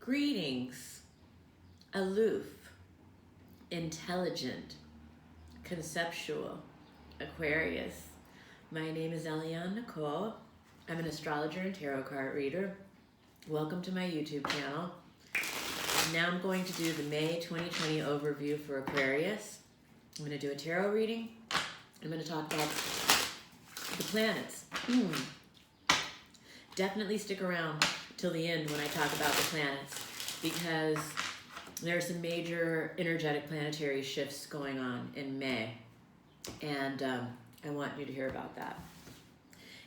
Greetings, aloof, intelligent, conceptual, Aquarius. My name is Eliane Nicole. I'm an astrologer and tarot card reader. Welcome to my YouTube channel. Now I'm going to do the May 2020 overview for Aquarius. I'm going to do a tarot reading. I'm going to talk about the planets. Definitely stick around till the end when I talk about the planets, because there are some major energetic planetary shifts going on in May, and I want you to hear about that.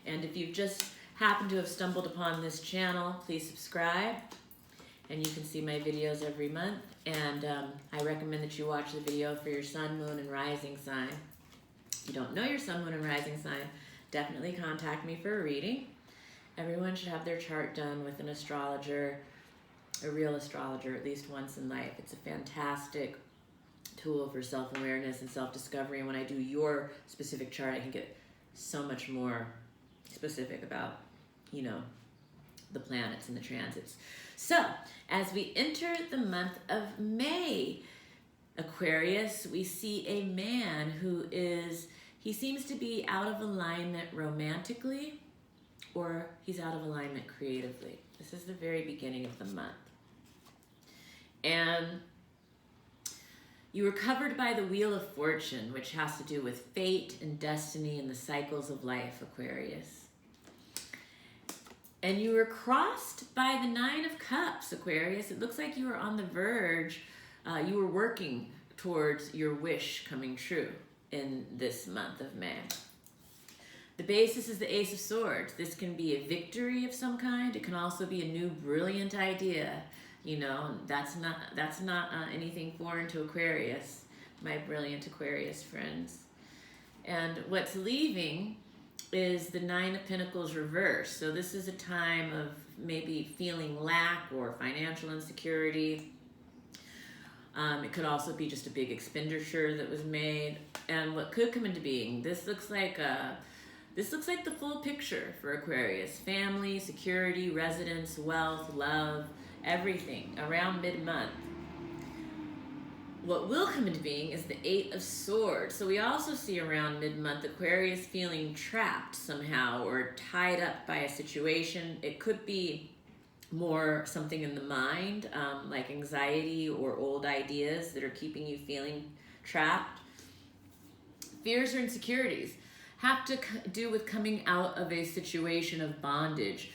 And if you've just happened to have stumbled upon this channel, please subscribe, and you can see my videos every month. And I recommend that you watch the video for your sun, moon, and rising sign. If you don't know your sun, moon, and rising sign, definitely contact me for a reading. Everyone should have their chart done with an astrologer, a real astrologer, at least once in life. It's a fantastic tool for self-awareness and self-discovery. And when I do your specific chart, I can get so much more specific about, you know, the planets and the transits. So, as we enter the month of May, Aquarius, we see a man who he seems to be out of alignment romantically, or he's out of alignment creatively. This is the very beginning of the month. And you were covered by the Wheel of Fortune, which has to do with fate and destiny and the cycles of life, Aquarius. And you were crossed by the Nine of Cups, Aquarius. It looks like you were on the verge. You were working towards your wish coming true in this month of May. The basis is the Ace of Swords. This can be a victory of some kind. It can also be a new brilliant idea. You know, that's not anything foreign to Aquarius, my brilliant Aquarius friends. And what's leaving is the Nine of Pentacles reversed. So this is a time of maybe feeling lack or financial insecurity. It could also be just a big expenditure that was made. And what could come into being, this looks like the full picture for Aquarius. Family, security, residence, wealth, love, everything around mid-month. What will come into being is the Eight of Swords. So we also see around mid-month Aquarius feeling trapped somehow or tied up by a situation. It could be more something in the mind, like anxiety or old ideas that are keeping you feeling trapped. Fears or insecurities have to do with coming out of a situation of bondage.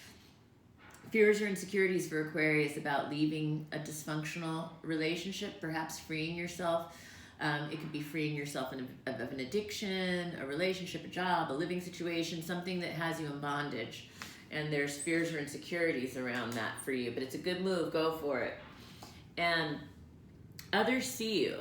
Fears or insecurities for Aquarius about leaving a dysfunctional relationship, perhaps freeing yourself. It could be freeing yourself of an addiction, a relationship, a job, a living situation, something that has you in bondage. And there's fears or insecurities around that for you, but it's a good move, go for it. And others see you.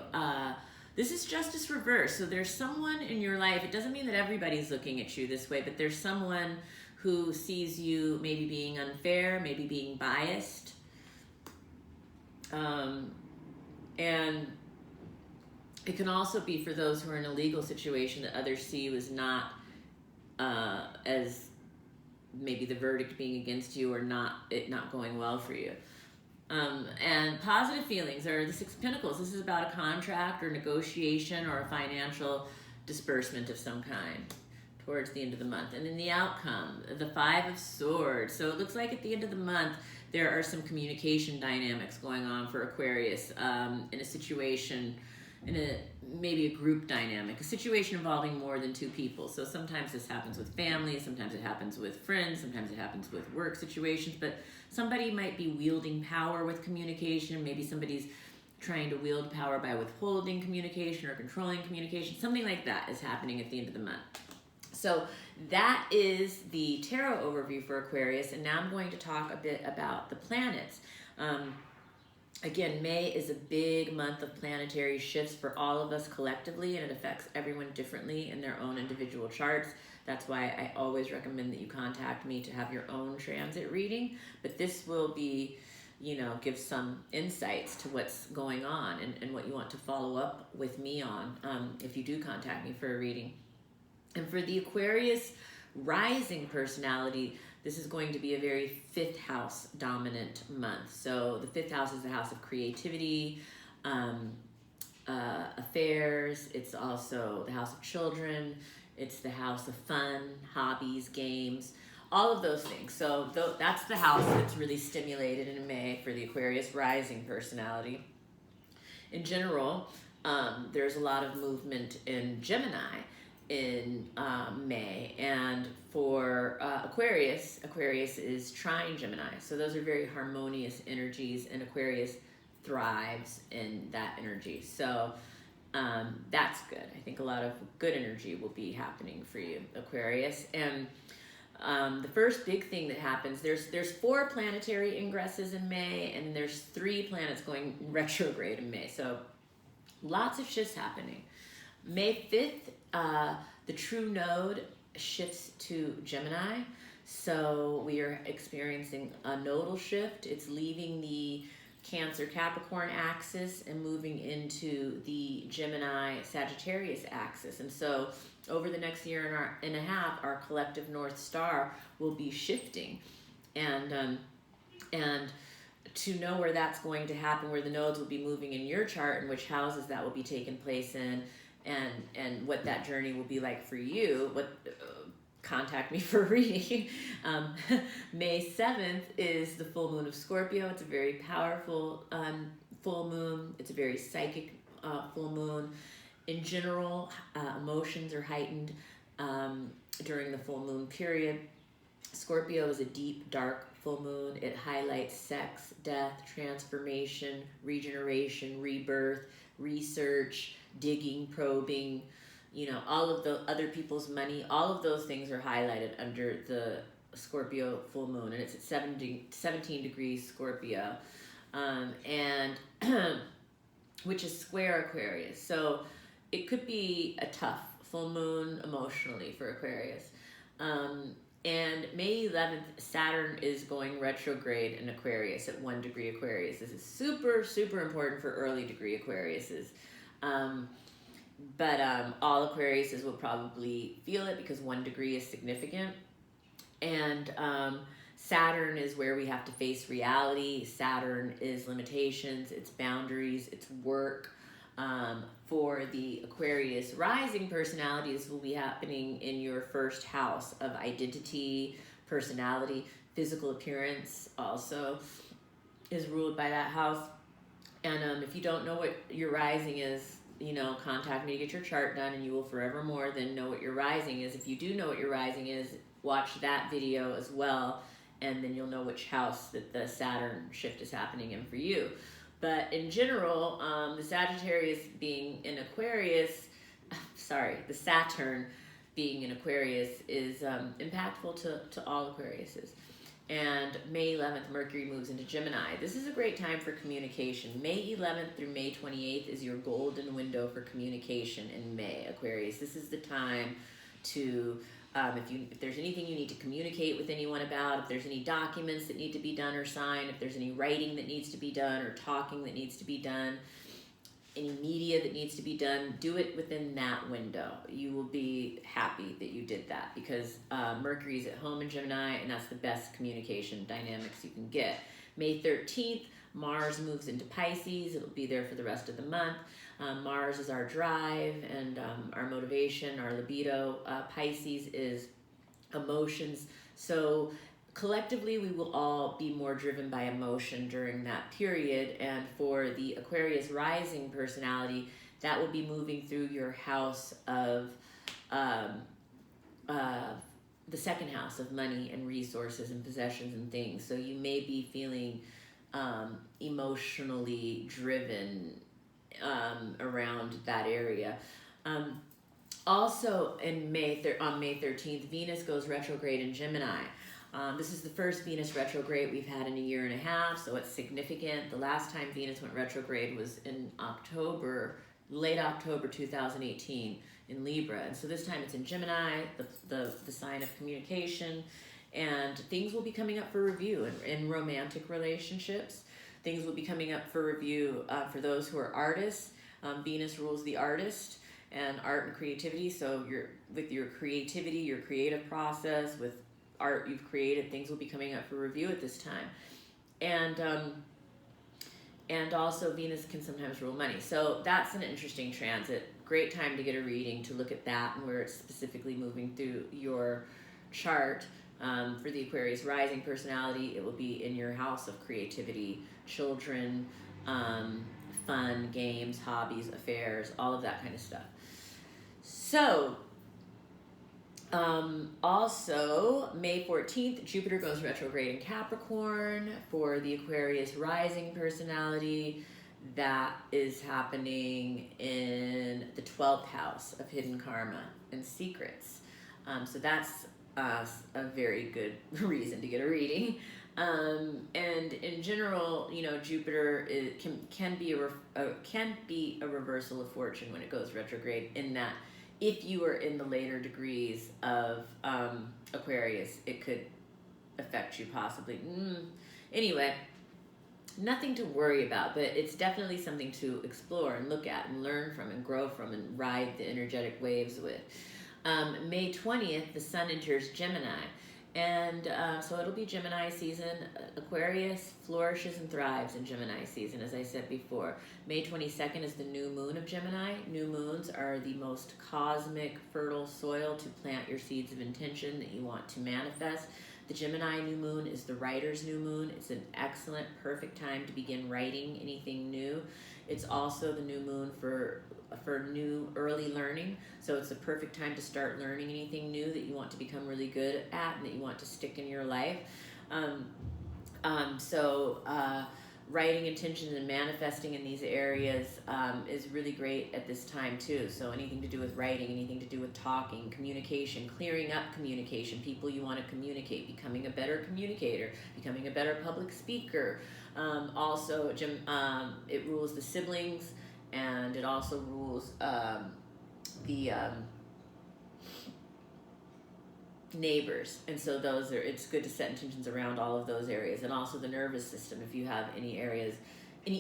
This is justice reversed. So there's someone in your life, it doesn't mean that everybody's looking at you this way, but there's someone who sees you maybe being unfair, maybe being biased. And it can also be for those who are in a legal situation that others see you as not, as maybe the verdict being against you or it not going well for you. And positive feelings are the Six of Pentacles. This is about a contract or negotiation or a financial disbursement of some kind towards the end of the month. And then the outcome, the Five of Swords. So it looks like at the end of the month, there are some communication dynamics going on for Aquarius in a situation, maybe a group dynamic, a situation involving more than two people. So sometimes this happens with family, sometimes it happens with friends, sometimes it happens with work situations, but somebody might be wielding power with communication. Maybe somebody's trying to wield power by withholding communication or controlling communication. Something like that is happening at the end of the month. So that is the tarot overview for Aquarius, and now I'm going to talk a bit about the planets. Again, May is a big month of planetary shifts for all of us collectively, and it affects everyone differently in their own individual charts. That's why I always recommend that you contact me to have your own transit reading. But this will be, you know, give some insights to what's going on and what you want to follow up with me on if you do contact me for a reading. And for the Aquarius rising personality, This is going to be a very fifth house dominant month. So the fifth house is the house of creativity, affairs. It's also the house of children. It's the house of fun, hobbies, games, all of those things. So that's the house that's really stimulated in May for the Aquarius rising personality. In general, there's a lot of movement in Gemini in May, and for Aquarius is trine Gemini. So those are very harmonious energies, and Aquarius thrives in that energy. So that's good. I think a lot of good energy will be happening for you, Aquarius. And the first big thing that happens, there's 4 planetary ingresses in May, and there's 3 planets going retrograde in May. So lots of shifts happening. May 5th, the true node shifts to Gemini. So we are experiencing a nodal shift. It's leaving the Cancer Capricorn axis and moving into the Gemini Sagittarius axis. And so over the next year and a half, our collective North Star will be shifting. And to know where that's going to happen, where the nodes will be moving in your chart and which houses that will be taking place in, and what that journey will be like for you, contact me for a reading. May 7th is the full moon of Scorpio. It's a very powerful full moon. It's a very psychic full moon. In general, emotions are heightened during the full moon period. Scorpio is a deep, dark full moon. It highlights sex, death, transformation, regeneration, rebirth, research, digging, probing, all of the other people's money. All of those things are highlighted under the Scorpio full moon, and it's at 17 degrees Scorpio, and which is square Aquarius. So it could be a tough full moon emotionally for Aquarius. And May 11th, Saturn is going retrograde in Aquarius at 1 degree Aquarius. This is super, super important for early degree Aquariuses. But all Aquariuses will probably feel it because 1 degree is significant. And Saturn is where we have to face reality. Saturn is limitations, it's boundaries, it's work. For the Aquarius rising personality, this will be happening in your first house of identity, personality, physical appearance also is ruled by that house. And if you don't know what your rising is, contact me to get your chart done, and you will forevermore then know what your rising is. If you do know what your rising is, watch that video as well, and then you'll know which house that the Saturn shift is happening in for you. But in general, the Sagittarius being in Aquarius, the Saturn being in Aquarius is impactful to all Aquariuses. And May 11th, Mercury moves into Gemini. This is a great time for communication. May 11th through May 28th is your golden window for communication in May, Aquarius. This is the time to, if there's anything you need to communicate with anyone about, if there's any documents that need to be done or signed, if there's any writing that needs to be done or talking that needs to be done, any media that needs to be done, do it within that window. You will be happy that you did that because Mercury's at home in Gemini, and that's the best communication dynamics you can get. May 13th, Mars moves into Pisces. It'll be there for the rest of the month. Mars is our drive and our motivation, our libido. Pisces is emotions. So collectively, we will all be more driven by emotion during that period. And for the Aquarius rising personality, that will be moving through your house of the second house of money and resources and possessions and things. So you may be feeling emotionally driven around that area. Also, on May 13th, Venus goes retrograde in Gemini. This is the first Venus retrograde we've had in a year and a half, so it's significant. The last time Venus went retrograde was in late October 2018 in Libra. And so this time it's in Gemini, the sign of communication, and things will be coming up for review in romantic relationships. Things will be coming up for review for those who are artists. Venus rules the artist and art and creativity. So with your creativity, your creative process, with art you've created, things will be coming up for review at this time. And also Venus can sometimes rule money. So that's an interesting transit. Great time to get a reading to look at that and where it's specifically moving through your chart. For the Aquarius rising personality, it will be in your house of creativity, children, fun, games, hobbies, affairs, all of that kind of stuff. So, also, May 14th, Jupiter goes retrograde in Capricorn for the Aquarius rising personality. That is happening in the 12th house of hidden karma and secrets. So that's a very good reason to get a reading. And in general, you know, Jupiter can be a reversal of fortune when it goes retrograde, in that if you are in the later degrees of Aquarius, it could affect you possibly. Anyway, nothing to worry about, but it's definitely something to explore and look at and learn from and grow from and ride the energetic waves with. May 20th, the sun enters Gemini. And so it'll be Gemini season. Aquarius flourishes and thrives in Gemini season, as I said before. May 22nd is the new moon of Gemini. New moons are the most cosmic, fertile soil to plant your seeds of intention that you want to manifest. The Gemini new moon is the writer's new moon. It's an excellent, perfect time to begin writing anything new. It's also the new moon for new early learning. So it's the perfect time to start learning anything new that you want to become really good at and that you want to stick in your life. Writing intentions and manifesting in these areas is really great at this time too. So anything to do with writing, anything to do with talking, communication, clearing up communication, people you want to communicate, becoming a better communicator, becoming a better public speaker. Also, it rules the siblings, and it also rules the neighbors, and so it's good to set intentions around all of those areas. And also the nervous system, if you have any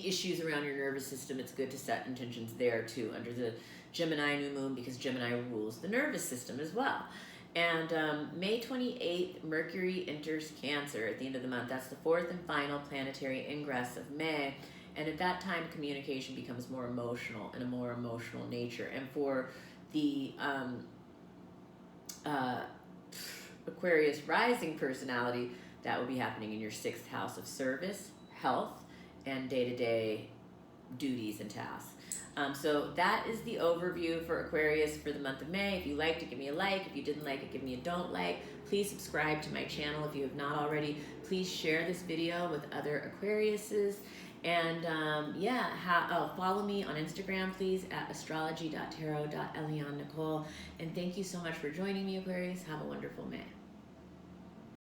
issues around your nervous system, it's good to set intentions there too, under the Gemini new moon, because Gemini rules the nervous system as well. And May 28th, Mercury enters Cancer at the end of the month. That's the fourth and final planetary ingress of May. And at that time, communication becomes more emotional and a more emotional nature. And for the Aquarius rising personality, that will be happening in your 6th house of service, health, and day-to-day duties and tasks. So that is the overview for Aquarius for the month of May. If you liked it, give me a like. If you didn't like it, give me a don't like. Please subscribe to my channel if you have not already. Please share this video with other Aquariuses. And follow me on Instagram, please, at astrology.tarot.eliannicole. And thank you so much for joining me, Aquarius. Have a wonderful May.